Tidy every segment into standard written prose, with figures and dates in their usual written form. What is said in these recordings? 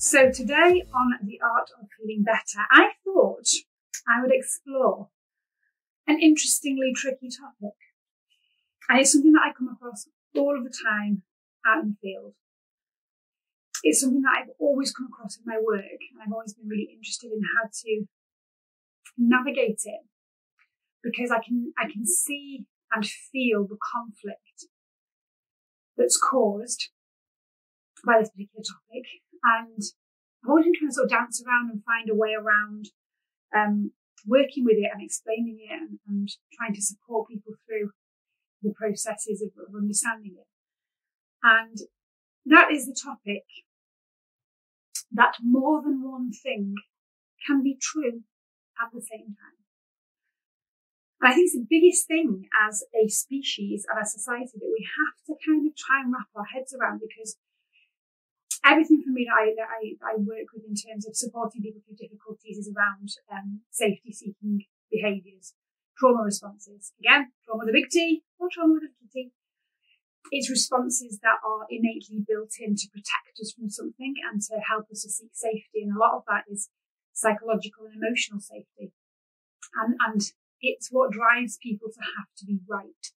So today on The Art of Feeling Better, I thought I would explore an interestingly tricky topic. And it's something that I come across all of the time out in the field. It's something that I've always come across in my work, and I've always been really interested in how to navigate it, because I can see and feel the conflict that's caused by this particular topic. And I've always been trying to sort of dance around and find a way around working with it and explaining it and trying to support people through the processes of understanding it. And that is the topic that more than one thing can be true at the same time. And I think it's the biggest thing as a species and a society that we have to kind of try and wrap our heads around, because everything for me that I work with in terms of supporting people through difficulties is around safety-seeking behaviours, trauma responses. Again, trauma with a big T or trauma with a little t. It's responses that are innately built in to protect us from something and to help us to seek safety. And a lot of that is psychological and emotional safety. And it's what drives people to have to be right.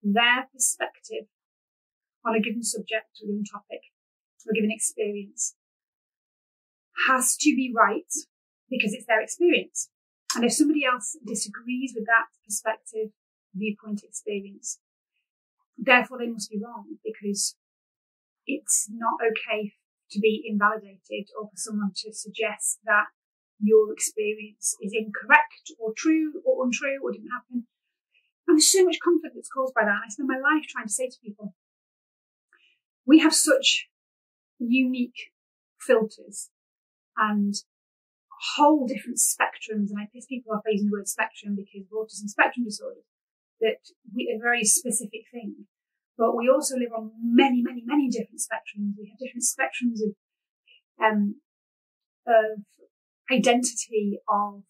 Their perspective on a given subject or given topic or given experience has to be right because it's their experience. And if somebody else disagrees with that perspective, viewpoint, experience, therefore they must be wrong, because it's not okay to be invalidated or for someone to suggest that your experience is incorrect or true or untrue or didn't happen. And there's so much conflict that's caused by that. And I spend my life trying to say to people, we have such unique filters and whole different spectrums. And I piss people off using the word spectrum because of autism spectrum disorder, that we a very specific thing. But we also live on many, many, many different spectrums. We have different spectrums of identity, of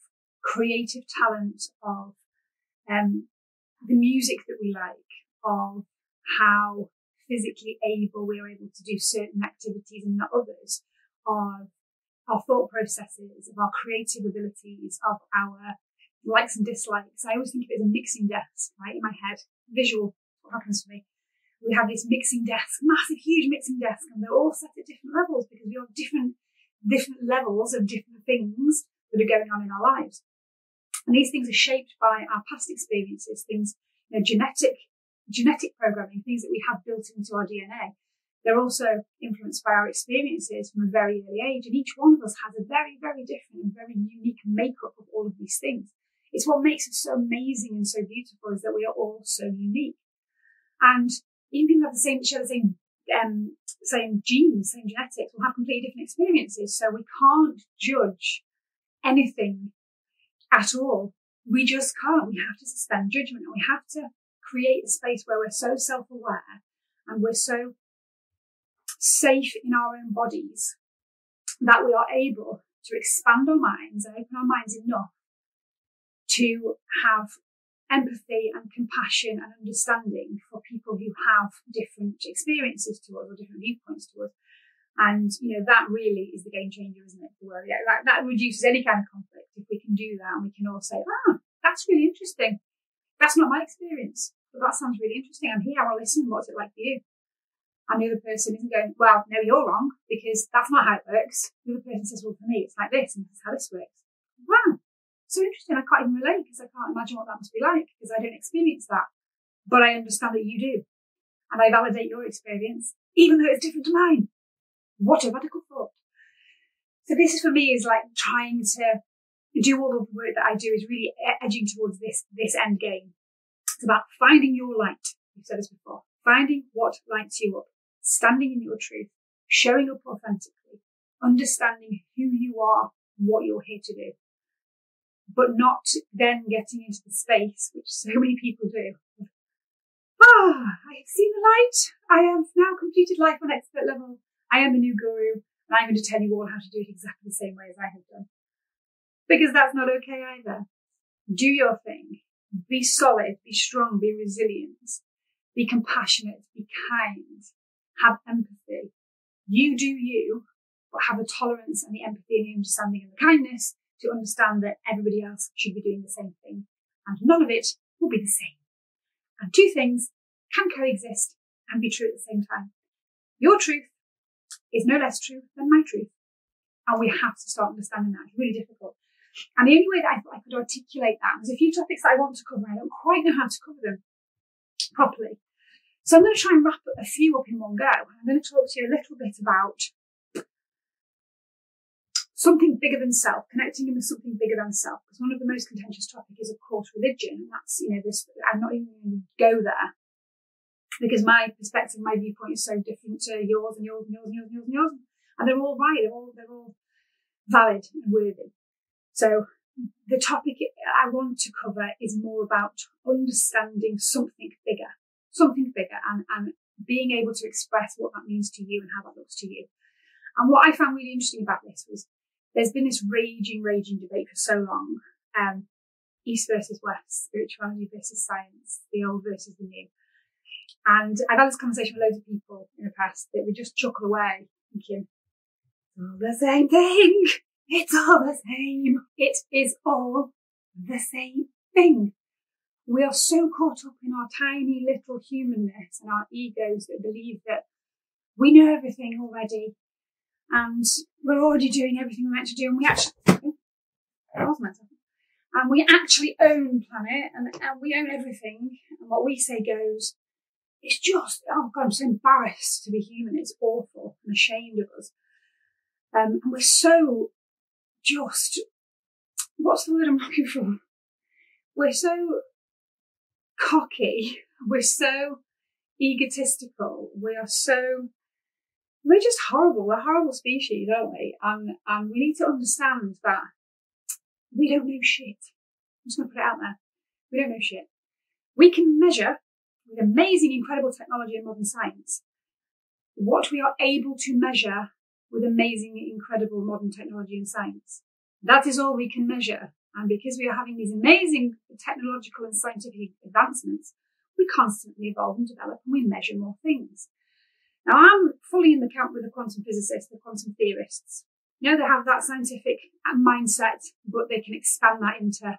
creative talent, of the music that we like, of how physically able we are able to do certain activities and not others, of our thought processes, of our creative abilities, of our likes and dislikes. I always think of it as a mixing desk, right, in my head. Visual, what happens for me. We have this mixing desk, massive, huge mixing desk, and they're all set at different levels because we have different levels of different things that are going on in our lives. And these things are shaped by our past experiences, things, genetic programming, things that we have built into our DNA. They're also influenced by our experiences from a very early age. And each one of us has a very, very different and very unique makeup of all of these things. It's what makes us so amazing and so beautiful, is that we are all so unique. And even people have share the same genes, same genetics, will have completely different experiences. So we can't judge anything at all. We just can't. We have to suspend judgment, and we have to create a space where we're so self-aware and we're so safe in our own bodies that we are able to expand our minds and open our minds enough to have empathy and compassion and understanding for people who have different experiences to us or different viewpoints to us. And, that really is the game changer, isn't it? That reduces any kind of conflict if we can do that, and we can all say, that's really interesting. That's not my experience, but that sounds really interesting. I'm here, I want to listen. What's it like for you? And the other person isn't going, well, no, you're wrong, because that's not how it works. The other person says, well, for me, it's like this, and this is how this works. Wow. So interesting. I can't even relate because I can't imagine what that must be like because I don't experience that. But I understand that you do. And I validate your experience, even though it's different to mine. What a radical thought. So this is, for me, is like trying to do all of the work that I do is really edging towards this end game. It's about finding your light. We've said this before. Finding what lights you up, standing in your truth, showing up authentically, understanding who you are, what you're here to do. But not then getting into the space, which so many people do. I have seen the light. I have now completed life on expert level. I am the new guru, and I'm going to tell you all how to do it exactly the same way as I have done. Because that's not okay either. Do your thing. Be solid, be strong, be resilient, be compassionate, be kind, have empathy. You do you, but have the tolerance and the empathy and the understanding and the kindness to understand that everybody else should be doing the same thing. And none of it will be the same. And two things can coexist and be true at the same time. Your truth is no less true than my truth. And we have to start understanding that. It's really difficult. And the only way that I thought I could articulate that, there's a few topics that I want to cover. I don't quite know how to cover them properly. So I'm going to try and wrap a few up in one go. I'm going to talk to you a little bit about something bigger than self, connecting in with something bigger than self. Because one of the most contentious topics is, of course, religion. And that's, this, I'm not even going to go there because my perspective, my viewpoint is so different to yours and yours and yours and yours and yours and yours. And they're all right. They're all valid and worthy. So the topic I want to cover is more about understanding something bigger and being able to express what that means to you and how that looks to you. And what I found really interesting about this was there's been this raging debate for so long. East versus West, spirituality versus science, the old versus the new. And I've had this conversation with loads of people in the past that would just chuckle away thinking, it's all the same thing. It's all the same. It is all the same thing. We are so caught up in our tiny little humanness and our egos that believe that we know everything already and we're already doing everything we're meant to do, and we actually own planet and we own everything, and what we say goes. It's just, oh God, I'm so embarrassed to be human. It's awful. I'm ashamed of us. And we're so just, what's the word I'm looking for? We're so cocky. We're so egotistical. We're just horrible. We're a horrible species, aren't we? And we need to understand that we don't know shit. I'm just going to put it out there. We don't know shit. We can measure with amazing, incredible technology and modern science what we are able to measure with amazing, incredible modern technology and science. That is all we can measure. And because we are having these amazing technological and scientific advancements, we constantly evolve and develop and we measure more things. Now, I'm fully in the camp with the quantum physicists, the quantum theorists. They have that scientific mindset, but they can expand that into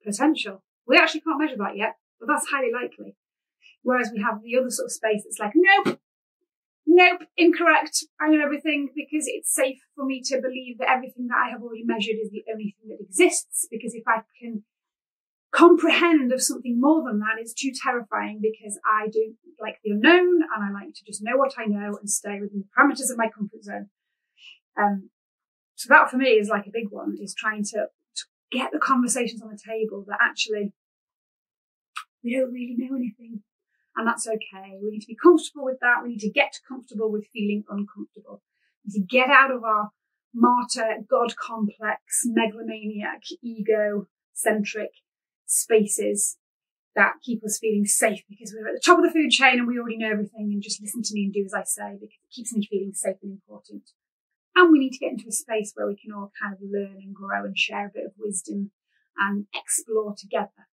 potential. We actually can't measure that yet, but that's highly likely. Whereas we have the other sort of space that's like, nope, incorrect. I know everything because it's safe for me to believe that everything that I have already measured is the only thing that exists. Because if I can comprehend of something more than that, it's too terrifying because I do like the unknown and I like to just know what I know and stay within the parameters of my comfort zone. So that for me is like a big one, is trying to get the conversations on the table that actually we don't really know anything. And that's okay. We need to be comfortable with that. We need to get comfortable with feeling uncomfortable. We need to get out of our martyr, God complex, megalomaniac, ego-centric spaces that keep us feeling safe because we're at the top of the food chain and we already know everything, and just listen to me and do as I say because it keeps me feeling safe and important. And we need to get into a space where we can all kind of learn and grow and share a bit of wisdom and explore together.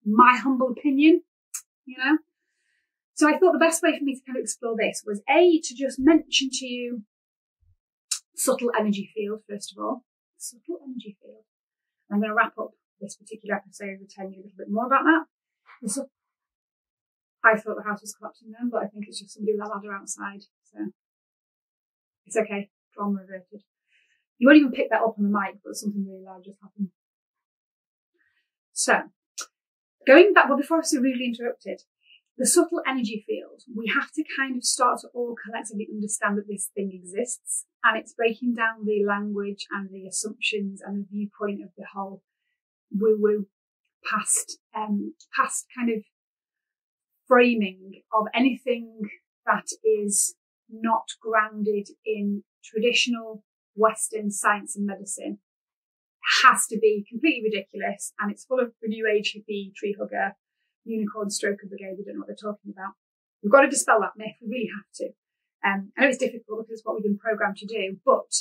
My humble opinion, So I thought the best way for me to kind of explore this was to just mention to you subtle energy field, first of all. Subtle energy field. I'm going to wrap up this particular episode and tell you a little bit more about that. I thought the house was collapsing then, but I think it's just somebody with a ladder outside. So it's okay. Drama reverted. You won't even pick that up on the mic, but something really loud just happened. So, going back, well, before I was so rudely interrupted, the subtle energy field, we have to kind of start to all collectively understand that this thing exists, and it's breaking down the language and the assumptions and the viewpoint of the whole woo-woo past kind of framing of anything that is not grounded in traditional Western science and medicine. Has to be completely ridiculous, and it's full of the new age hippie, tree hugger, unicorn stroker brigade. They don't know what they're talking about. We've got to dispel that myth. We really have to. I know it's difficult because it's what we've been programmed to do, but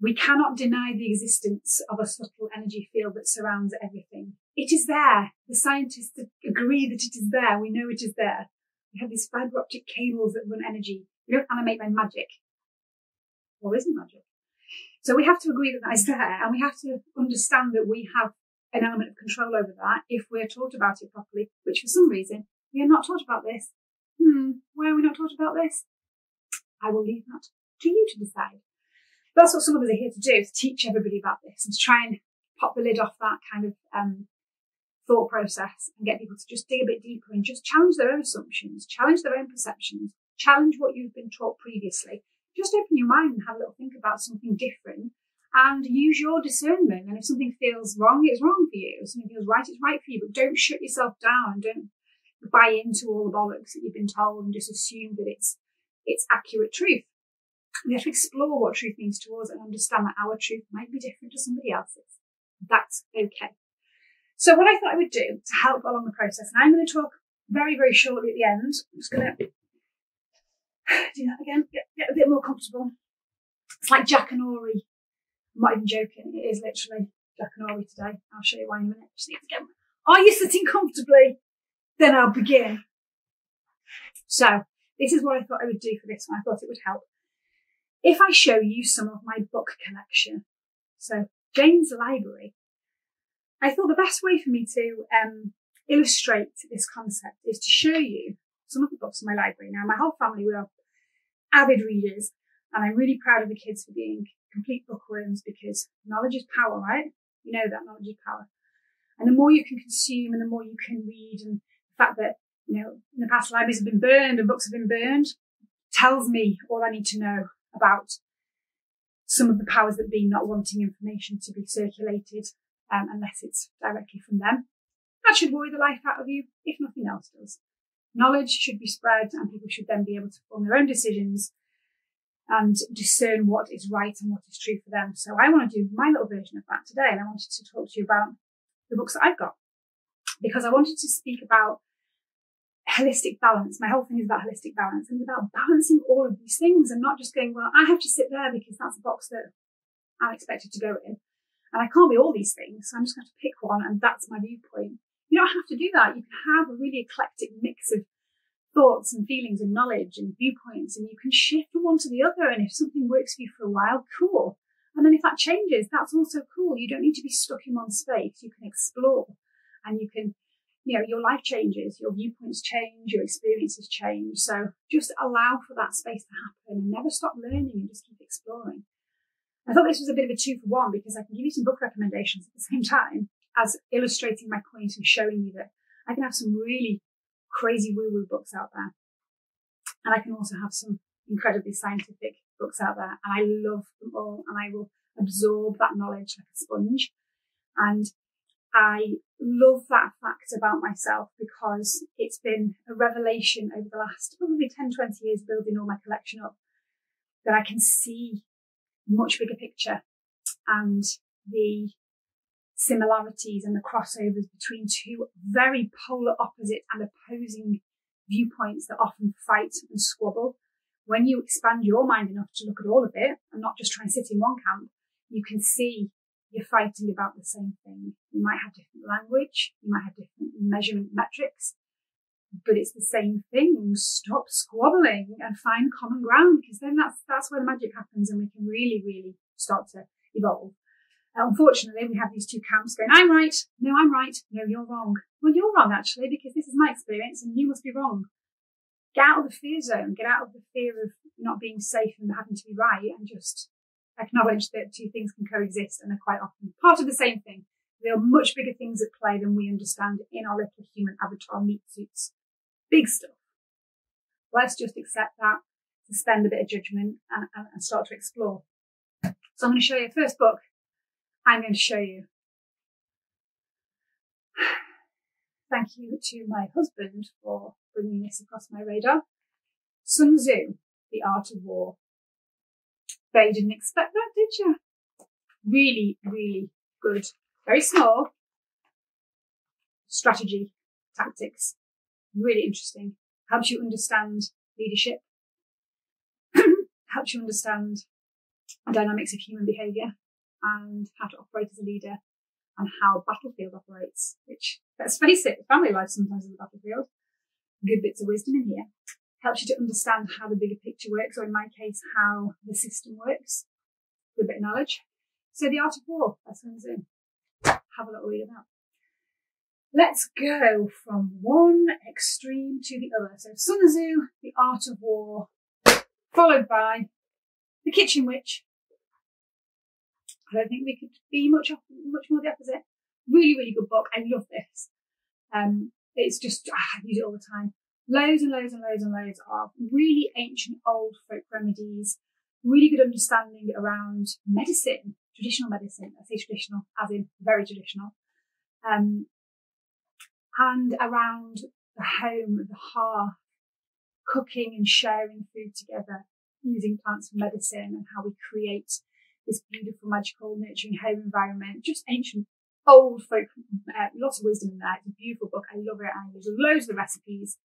we cannot deny the existence of a subtle energy field that surrounds everything. It is there. The scientists agree that it is there. We know it is there. We have these fiber optic cables that run energy. We don't animate by magic. or isn't magic. So we have to agree that is there, and we have to understand that we have an element of control over that if we're taught about it properly, which for some reason we are not taught about this. Why are we not taught about this? I will leave that to you to decide. That's what some of us are here to do, to teach everybody about this and to try and pop the lid off that kind of thought process and get people to just dig a bit deeper and just challenge their own assumptions, challenge their own perceptions, challenge what you've been taught previously. Just open your mind and have a little think about something different and use your discernment. And if something feels wrong, it's wrong for you. If something feels right, it's right for you. But don't shut yourself down. Don't buy into all the bollocks that you've been told and just assume that it's accurate truth. We have to explore what truth means to us and understand that our truth might be different to somebody else's. That's okay. So what I thought I would do to help along the process, and I'm going to talk very, very shortly at the end. I'm just going to do that again, get a bit more comfortable. It's like Jack and Ori. I'm not even joking. It is literally Jack and Ori today. I'll show you why in a minute. Just need to get. Are you sitting comfortably? Then I'll begin. So this is what I thought I would do for this one. I thought it would help if I show you some of my book collection. So Jane's library. I thought the best way for me to illustrate this concept is to show you some of the books in my library. Now, my whole family, we are avid readers, and I'm really proud of the kids for being complete bookworms because knowledge is power, right? You know that knowledge is power. And the more you can consume and the more you can read, and the fact that, you know, in the past libraries have been burned and books have been burned tells me all I need to know about some of the powers that be not wanting information to be circulated unless it's directly from them. That should worry the life out of you, if nothing else does. Knowledge should be spread and people should then be able to form their own decisions and discern what is right and what is true for them. So I want to do my little version of that today, and I wanted to talk to you about the books that I've got because I wanted to speak about holistic balance. My whole thing is about holistic balance and about balancing all of these things and not just going, well, I have to sit there because that's a box that I'm expected to go in. And I can't be all these things, so I'm just going to pick one and that's my viewpoint. You don't have to do that. You can have a really eclectic mix of thoughts and feelings and knowledge and viewpoints, and you can shift from one to the other. And if something works for you for a while, cool. And then if that changes, that's also cool. You don't need to be stuck in one space. You can explore and you can, you know, your life changes, your viewpoints change, your experiences change. So just allow for that space to happen and never stop learning and just keep exploring. I thought this was a bit of a 2-for-1 because I can give you some book recommendations at the same time as illustrating my point and showing you that I can have some really crazy woo-woo books out there. And I can also have some incredibly scientific books out there. And I love them all and I will absorb that knowledge like a sponge. And I love that fact about myself because it's been a revelation over the last probably 10, 20 years building all my collection up that I can see much bigger picture and the similarities and the crossovers between two very polar opposite and opposing viewpoints that often fight and squabble. When you expand your mind enough to look at all of it and not just try and sit in one camp, you can see you're fighting about the same thing. You might have different language, you might have different measurement metrics, but it's the same thing. Stop squabbling and find common ground, because then that's where the magic happens and we can really, really start to evolve. Unfortunately, we have these two camps going, I'm right, no, I'm right, no, you're wrong. Well, you're wrong actually, because this is my experience and you must be wrong. Get out of the fear zone, get out of the fear of not being safe and having to be right, and just acknowledge that two things can coexist and are quite often part of the same thing. There are much bigger things at play than we understand in our little human avatar meat suits. Big stuff. Let's just accept that, suspend a bit of judgment and start to explore. So I'm going to show you the first book. I'm going to show you. Thank you to my husband for bringing this across my radar. Sun Tzu, The Art of War. Bet you didn't expect that, did you? Really, really good. Very small. Strategy, tactics. Really interesting. Helps you understand leadership. Helps you understand the dynamics of human behaviour and how to operate as a leader and how battlefield operates, which, let's face it, family life sometimes is a battlefield. Good bits of wisdom in here. helps you to understand how the bigger picture works, or in my case, how the system works, with a bit of knowledge. So The Art of War by Sun Tzu. Have a little read of that. Let's go from one extreme to the other. So Sun Tzu, The Art of War, followed by The Kitchen Witch. I don't think we could be much more the opposite. Really, really good book. I love this. It's just, I use it all the time. Loads and loads and loads and loads of really ancient old folk remedies, really good understanding around medicine, traditional medicine. I say traditional as in very traditional. And around the home, the hearth, cooking and sharing food together, using plants for medicine, and how we create this beautiful, magical, nurturing home environment. Just ancient, old folk, lots of wisdom in there. It's a beautiful book. I love it. And there's loads of the recipes.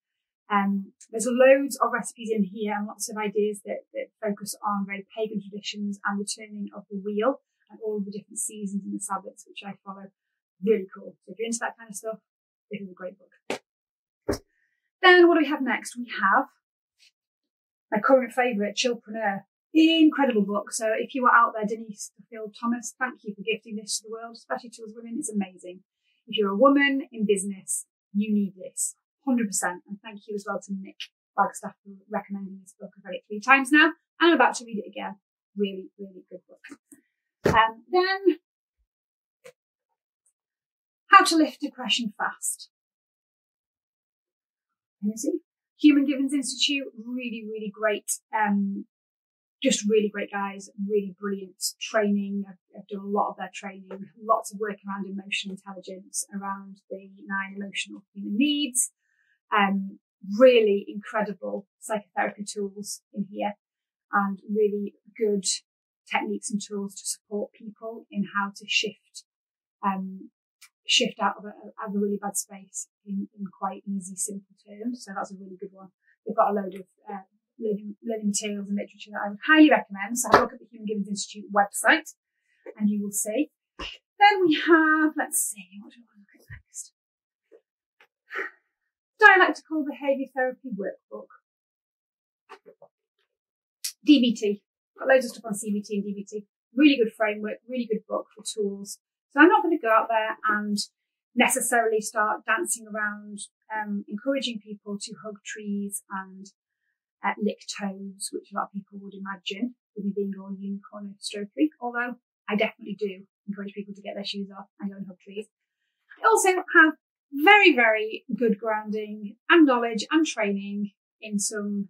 There's loads of recipes in here and lots of ideas that focus on very pagan traditions and the turning of the wheel and all of the different seasons and the Sabbaths, which I follow. Really cool. So if you're into that kind of stuff, this is a great book. Then what do we have next? We have my current favourite, Chillpreneur. Incredible book. So if you are out there, Denise Field Thomas, thank you for gifting this to the world, especially to us women. It's amazing. If you're a woman in business, you need this, 100%. And thank you as well to Nick Flagstaff for recommending this book. I've read it 3 times now, and I'm about to read it again. Really, really good book. Then, How to Lift Depression Fast. Human Givens Institute, really, really great. Just really great guys, really brilliant training. I've done a lot of their training, lots of work around emotional intelligence, around the 9 emotional human needs. Really incredible psychotherapy tools in here, and really good techniques and tools to support people in how to shift out of a really bad space in quite easy, simple terms. So that's a really good one. They've got a load of learning materials and literature that I would highly recommend. So have a look at the Human Givens Institute website and you will see. Then we have, let's see, what do I want to look at next? Dialectical Behaviour Therapy Workbook. DBT. Got loads of stuff on CBT and DBT. Really good framework, really good book for tools. So I'm not going to go out there and necessarily start dancing around, encouraging people to hug trees and lick toes, which a lot of people would imagine with me being all unicorn strokery, although I definitely do encourage people to get their shoes off and go and hug trees. I also have very, very good grounding and knowledge and training in some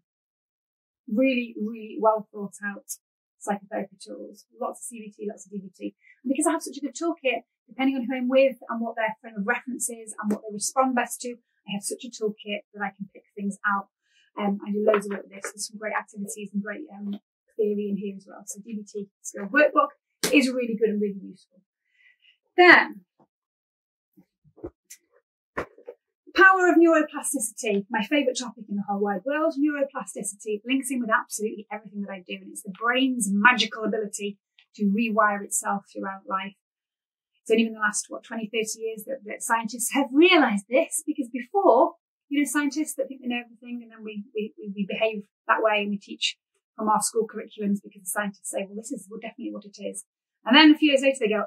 really, really well thought out psychotherapy tools, lots of CBT, lots of DBT. And because I have such a good toolkit, depending on who I'm with and what their frame of reference is and what they respond best to, I have such a toolkit that I can pick things out. I do loads of work with this. There's some great activities and great theory in here as well. So DBT Skill Workbook is really good and really useful. Then, power of neuroplasticity, my favourite topic in the whole wide world. Neuroplasticity links in with absolutely everything that I do, and it's the brain's magical ability to rewire itself throughout life. It's only in the last, 20, 30 years that scientists have realised this, because before, scientists that think they know everything, and then we behave that way and we teach from our school curriculums because the scientists say, well, this is definitely what it is. And then a few years later they go,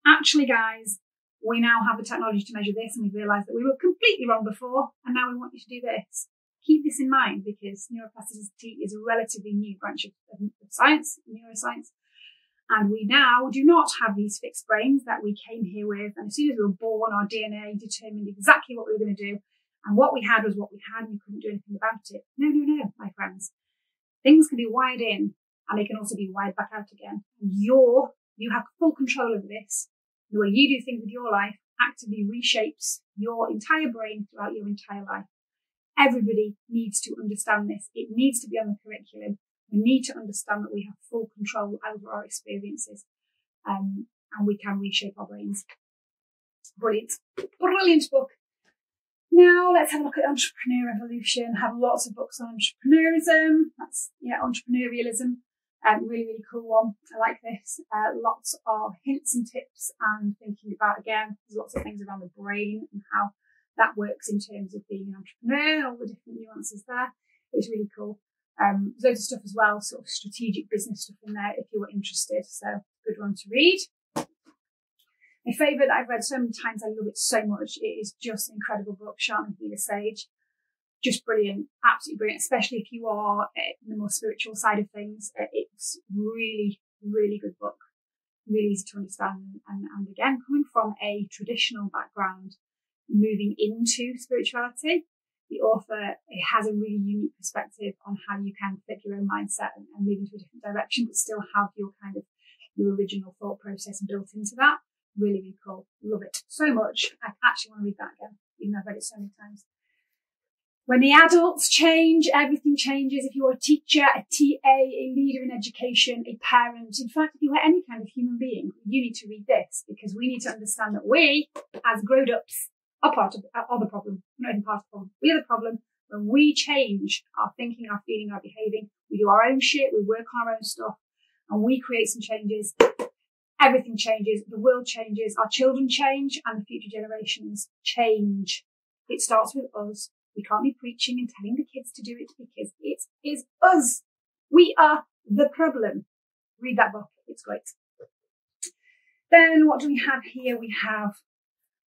actually guys, we now have the technology to measure this, and we've realised that we were completely wrong before, and now we want you to do this. Keep this in mind, because neuroplasticity is a relatively new branch of science, neuroscience, and we now do not have these fixed brains that we came here with, and as soon as we were born, our DNA determined exactly what we were going to do, and what we had was what we had, and we couldn't do anything about it. No, my friends. Things can be wired in, and they can also be wired back out again. You have full control over this. The way you do things with your life actively reshapes your entire brain throughout your entire life. Everybody needs to understand this. It needs to be on the curriculum. We need to understand that we have full control over our experiences, and we can reshape our brains. Brilliant book. Now let's have a look at Entrepreneur Evolution. I have lots of books on entrepreneurism. That's entrepreneurialism. Really, really cool one. I like this. Lots of hints and tips and thinking about, again, there's lots of things around the brain and how that works in terms of being an entrepreneur, all the different nuances there. It's really cool. There's loads of stuff as well, sort of strategic business stuff in there if you were interested. So good one to read. My favourite that I've read so many times, I love it so much. It is just an incredible book, Shaman Healer Sage. Just brilliant, absolutely brilliant, especially if you are in the more spiritual side of things. It's really, really good book, really easy to understand. And again, coming from a traditional background, moving into spirituality, the author has a really unique perspective on how you can flip your own mindset and move into a different direction, but still have your kind of your original thought process built into that. Really, really cool. Love it so much. I actually want to read that again, even though I've read it so many times. When the adults change, everything changes. If you're a teacher, a TA, a leader in education, a parent, in fact, if you are any kind of human being, you need to read this, because we need to understand that we, as grown-ups, are the problem. Not even part of the problem. We are the problem. When we change our thinking, our feeling, our behaving, we do our own shit, we work on our own stuff, and we create some changes. Everything changes, the world changes, our children change, and the future generations change. It starts with us. We can't be preaching and telling the kids to do it, because it is us. We are the problem. Read that book. It's great. Then what do we have here? We have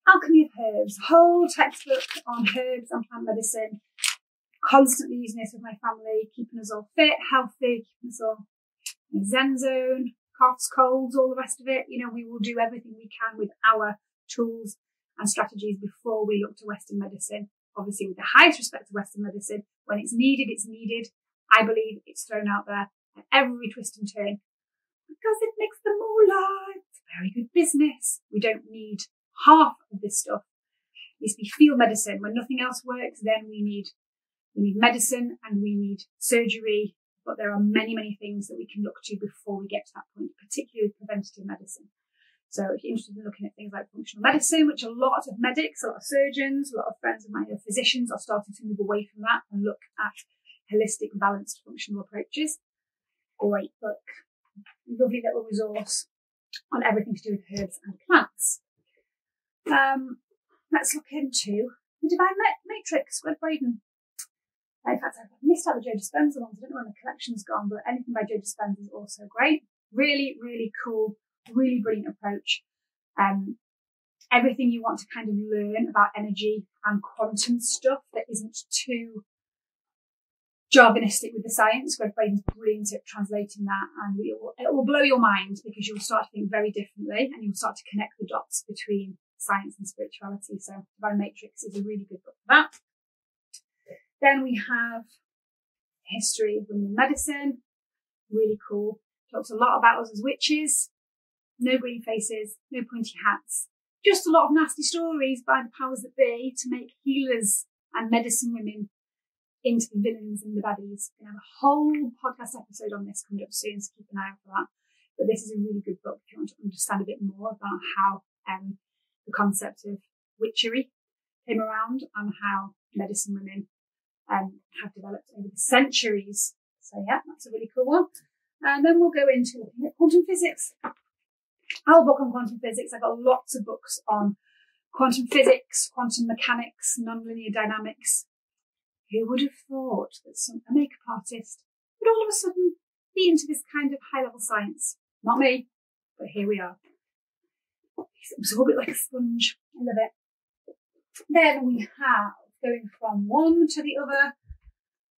Alchemy of Herbs, whole textbook on herbs and plant medicine. Constantly using this with my family, keeping us all fit, healthy, keeping us all in Zen zone. Coughs, colds, all the rest of it. You know, we will do everything we can with our tools and strategies before we look to Western medicine. Obviously, with the highest respect to Western medicine, when it's needed, it's needed. I believe it's thrown out there at every twist and turn because it makes the moolah. It's very good business. We don't need half of this stuff. It needs to be field medicine. When nothing else works, then we need medicine and we need surgery. But there are many, many things that we can look to before we get to that point, particularly preventative medicine. So if you're interested in looking at things like functional medicine, which a lot of medics, a lot of surgeons, a lot of friends of mine who are physicians are starting to move away from that and look at holistic, balanced, functional approaches. Great book. Lovely little resource on everything to do with herbs and plants. Let's look into the Divine Matrix, Greg Braden. In fact, I've missed out the Joe Dispenza ones. I don't know when the collection's gone, but anything by Joe Dispenza is also great. Really, really cool, really brilliant approach. Everything you want to kind of learn about energy and quantum stuff that isn't too jargonistic with the science. Greg Braden's brilliant at translating that, and it will blow your mind, because you'll start to think very differently and you'll start to connect the dots between science and spirituality. So Divine Matrix is a really good book for that. Then we have History of Women in Medicine. Really cool. Talks a lot about us as witches. No green faces, no pointy hats. Just a lot of nasty stories by the powers that be to make healers and medicine women into the villains and the baddies. We're going to have a whole podcast episode on this coming up soon, so keep an eye out for that. But this is a really good book if you want to understand a bit more about how the concept of witchery came around and how medicine women have developed over the centuries. So yeah, that's a really cool one. And then we'll go into looking at quantum physics. I'll book on quantum physics. I've got lots of books on quantum physics, quantum mechanics, nonlinear dynamics. Who would have thought that a makeup artist would all of a sudden be into this kind of high-level science? Not me, but here we are. Absorb it like a sponge. I love it. Then we have, going from one to the other,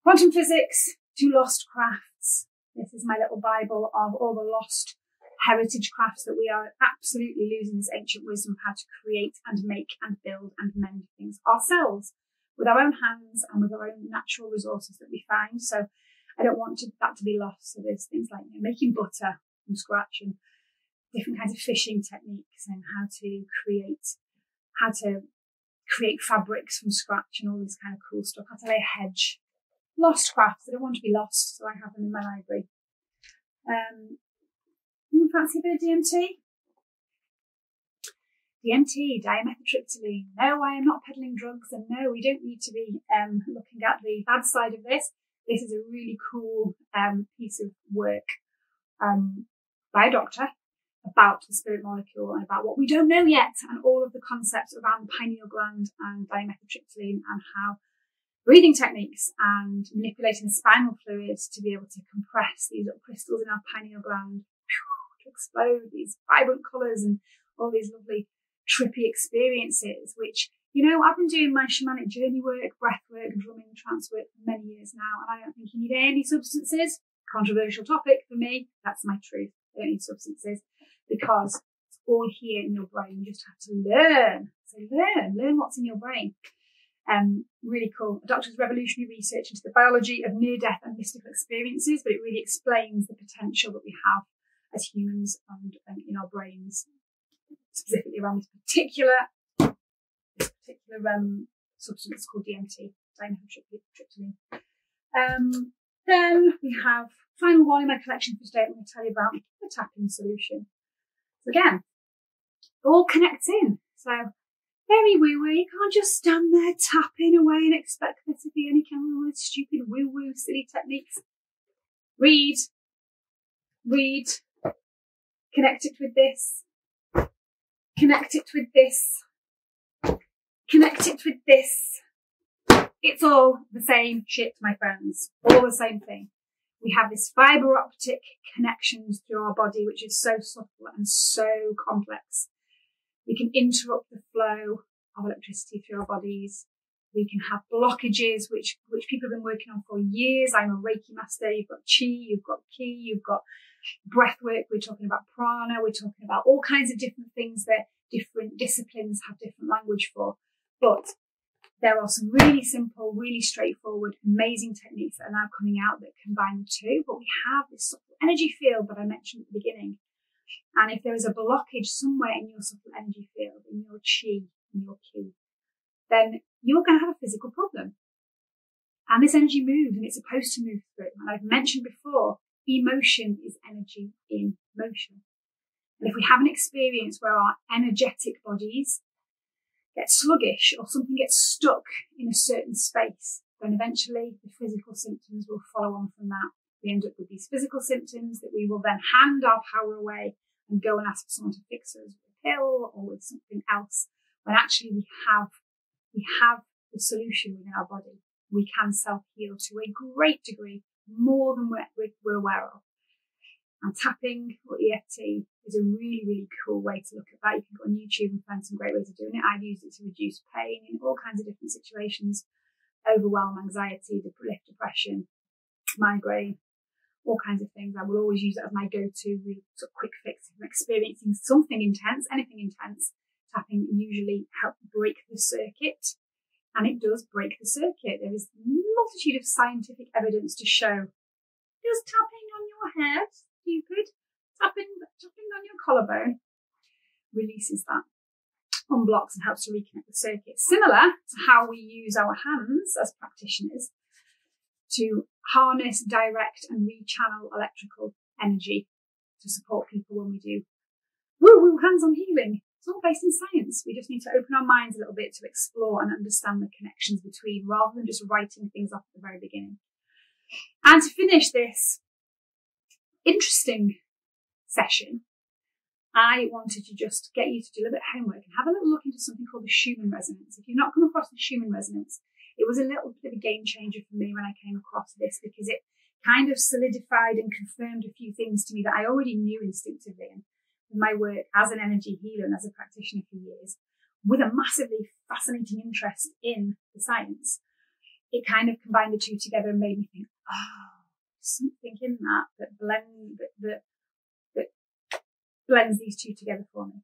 quantum physics to lost crafts. This is my little Bible of all the lost heritage crafts that we are absolutely losing, this ancient wisdom of how to create and make and build and mend things ourselves with our own hands and with our own natural resources that we find. So I don't want that to be lost. So there's things like making butter from scratch and different kinds of fishing techniques and how to create fabrics from scratch and all this kind of cool stuff. How to lay a hedge. Lost crafts. I don't want to be lost, so I have them in my library. You fancy a bit of DMT? DMT, dimethyltryptamine. No, I am not peddling drugs, and no, we don't need to be looking at the bad side of this. This is a really cool piece of work by a doctor about the spirit molecule and about what we don't know yet, and all of the concepts around the pineal gland and dimethyltryptamine, and how breathing techniques and manipulating the spinal fluid to be able to compress these little crystals in our pineal gland to explode these vibrant colours and all these lovely trippy experiences, which, you know, I've been doing my shamanic journey work, breath work, drumming, trance work for many years now, and I don't think you need any substances. Controversial topic for me. That's my truth. You don't need substances because it's all here in your brain. You just have to learn. So learn what's in your brain. Really cool. A doctor's revolutionary research into the biology of near-death and mystical experiences, but it really explains the potential that we have as humans and in our brains, specifically around this particular substance called DMT, dimethyltryptamine. Then we have final one in my collection for today. I'm going to tell you about the tapping solution. So again, all connects in. So very woo-woo. You can't just stand there tapping away and expect there to be any kind of stupid woo-woo silly techniques. Read, connect it with this, connect it with this, connect it with this. It's all the same shit, my friends. All the same thing. We have this fibre optic connections through our body, which is so subtle and so complex. We can interrupt the flow of electricity through our bodies. We can have blockages, which people have been working on for years. I'm a Reiki master. You've got chi, you've got ki, you've got breath work. We're talking about prana. We're talking about all kinds of different things that different disciplines have different language for. But there are some really simple, really straightforward, amazing techniques that are now coming out that combine the two. But we have this subtle energy field that I mentioned at the beginning. And if there is a blockage somewhere in your subtle energy field, in your chi, in your ki, then you're going to have a physical problem. And this energy moves, and it's supposed to move through. And I've mentioned before, emotion is energy in motion. And if we have an experience where our energetic bodies get sluggish or something gets stuck in a certain space, then eventually the physical symptoms will follow on from that. We end up with these physical symptoms that we will then hand our power away and go and ask someone to fix us with a pill or with something else, when actually we have the solution within our body. We can self-heal to a great degree, more than we're aware of. And tapping or EFT is a really, really cool way to look at that. You can go on YouTube and find some great ways of doing it. I've used it to reduce pain in all kinds of different situations, overwhelm, anxiety, depression, migraine, all kinds of things. I will always use it as my go-to sort of quick fix. If I'm experiencing something intense, anything intense, tapping usually helps break the circuit. And it does break the circuit. There is a multitude of scientific evidence to show just tapping on your head, stupid, tapping on your collarbone releases that, unblocks and helps to reconnect the circuit. Similar to how we use our hands as practitioners to harness, direct and rechannel electrical energy to support people when we do woo-woo hands-on healing. It's all based in science. We just need to open our minds a little bit to explore and understand the connections between, rather than just writing things off at the very beginning. And to finish this interesting session, I wanted to just get you to do a little bit of homework and have a little look into something called the Schumann resonance. If you've not come across the Schumann resonance, it was a little bit of a game changer for me when I came across this, because it kind of solidified and confirmed a few things to me that I already knew instinctively. And with my work as an energy healer and as a practitioner for years, with a massively fascinating interest in the science, it kind of combined the two together and made me think, oh, something in that blends these two together for me.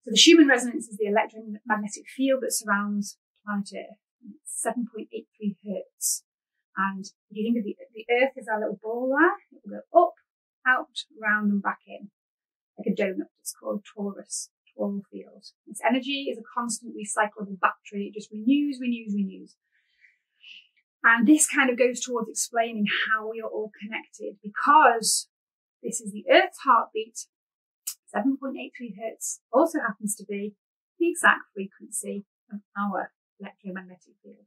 So the Schumann resonance is the electromagnetic field that surrounds planet Earth. It's 7.83 hertz. And if you think of the Earth as our little ball there, it will go up, out, round and back in, like a donut. It's called torus field. Its energy is a constant recyclable battery. It just renews. And this kind of goes towards explaining how we are all connected, because this is the Earth's heartbeat. 7.83 hertz also happens to be the exact frequency of our electromagnetic field.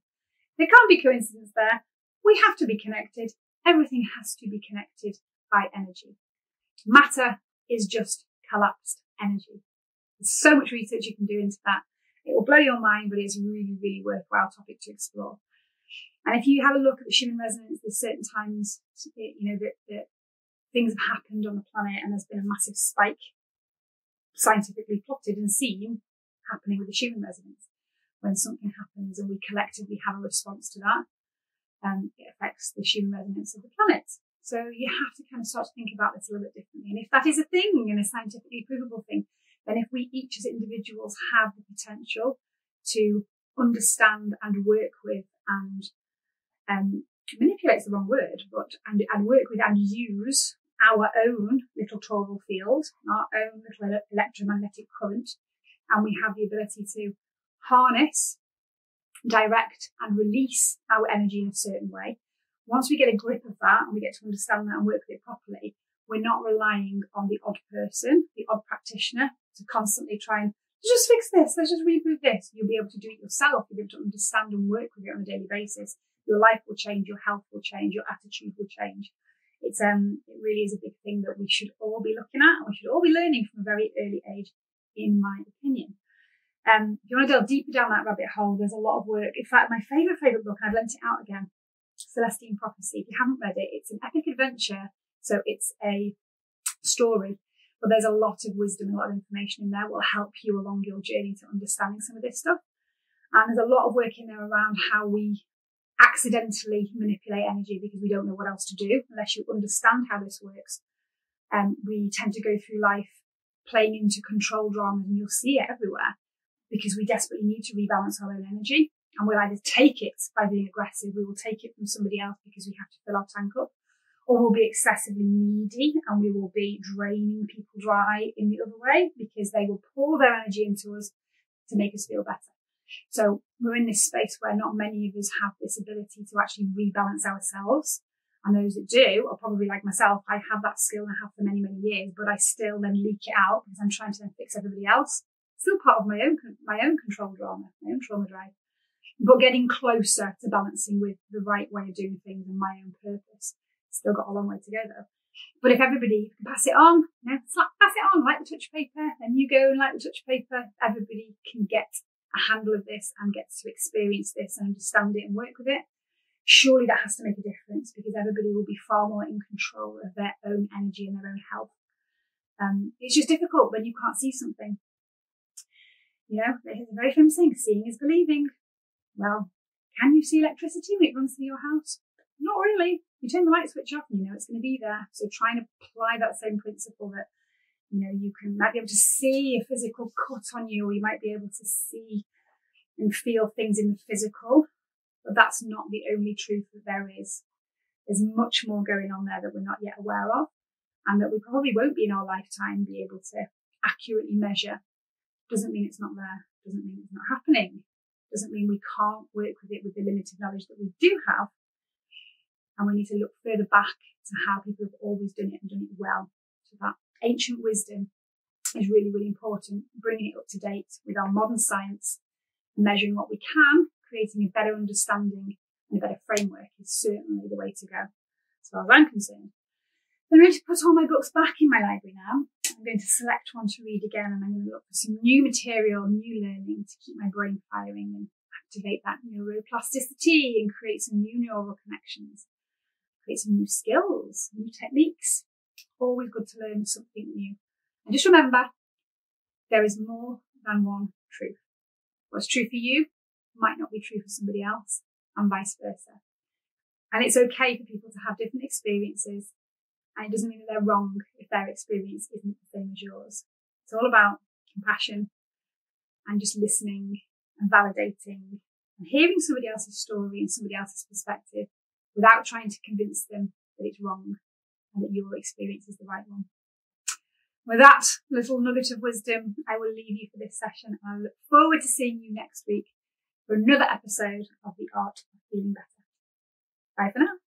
There can't be coincidence there. We have to be connected. Everything has to be connected by energy. Matter is just collapsed energy. There's so much research you can do into that. It will blow your mind, but it's a really, really worthwhile topic to explore. And if you have a look at the Schumann resonance, there's certain times, that things have happened on the planet and there's been a massive spike scientifically plotted and seen happening with the Schumann resonance. When something happens and we collectively have a response to that, it affects the Schumann resonance of the planet. So you have to kind of start to think about this a little bit differently. And if that is a thing and a scientifically provable thing, then if we each as individuals have the potential to understand and work with and manipulate's the wrong word, but and work with and use our own little toroidal field, our own little electromagnetic current, and we have the ability to harness, direct and release our energy in a certain way. Once we get a grip of that and we get to understand that and work with it properly, we're not relying on the odd person, the odd practitioner, to constantly try and just fix this, let's just reboot this. You'll be able to do it yourself. You'll be able to understand and work with it on a daily basis. Your life will change, your health will change, your attitude will change. It really is a big thing that we should all be looking at, and we should all be learning from a very early age, in my opinion. If you want to delve deeper down that rabbit hole, there's a lot of work. In fact, my favourite book, and I've lent it out again, Celestine Prophecy. If you haven't read it, it's an epic adventure. So it's a story, but there's a lot of wisdom, a lot of information in there that will help you along your journey to understanding some of this stuff. And there's a lot of work in there around how we accidentally manipulate energy because we don't know what else to do unless you understand how this works. We tend to go through life playing into control dramas, and you'll see it everywhere because we desperately need to rebalance our own energy. And we'll either take it by being aggressive, we will take it from somebody else because we have to fill our tank up, or we'll be excessively needy and we will be draining people dry in the other way because they will pour their energy into us to make us feel better. So we're in this space where not many of us have this ability to actually rebalance ourselves. And those that do are probably like myself. I have that skill and I have for many, many years, but I still then leak it out because I'm trying to then fix everybody else. Still part of my own control drama, my own trauma drive, but getting closer to balancing with the right way of doing things and my own purpose. Still got a long way to go though. But if everybody can pass it on, pass it on like the touch paper, then you go and like the touch paper, everybody can get a handle of this and gets to experience this and understand it and work with it. Surely that has to make a difference because everybody will be far more in control of their own energy and their own health. It's just difficult when you can't see something. You know, there's a very famous saying, seeing is believing. Well, can you see electricity when it runs through your house? Not really. You turn the light switch off and you know it's going to be there. So try and apply that same principle that, you know, you might be able to see a physical cut on you, or you might be able to see and feel things in the physical, but that's not the only truth that there is. There's much more going on there that we're not yet aware of, and that we probably won't be in our lifetime be able to accurately measure. Doesn't mean it's not there. Doesn't mean it's not happening. Doesn't mean we can't work with it with the limited knowledge that we do have. And we need to look further back to how people have always done it and done it well. So that ancient wisdom is really, really important. Bringing it up to date with our modern science, measuring what we can, creating a better understanding and a better framework is certainly the way to go, as far as I'm concerned. I'm going to put all my books back in my library now. I'm going to select one to read again, and I'm going to look for some new material, new learning to keep my brain firing and activate that neuroplasticity and create some new neural connections, create some new skills, new techniques. Always good to learn something new. And just remember, there is more than one truth. What's true for you might not be true for somebody else, and vice versa. And it's okay for people to have different experiences, and it doesn't mean that they're wrong if their experience isn't the same as yours. It's all about compassion and just listening and validating and hearing somebody else's story and somebody else's perspective without trying to convince them that it's wrong and that your experience is the right one. With that little nugget of wisdom, I will leave you for this session, and I look forward to seeing you next week for another episode of The Art of Feeling Better. Bye for now.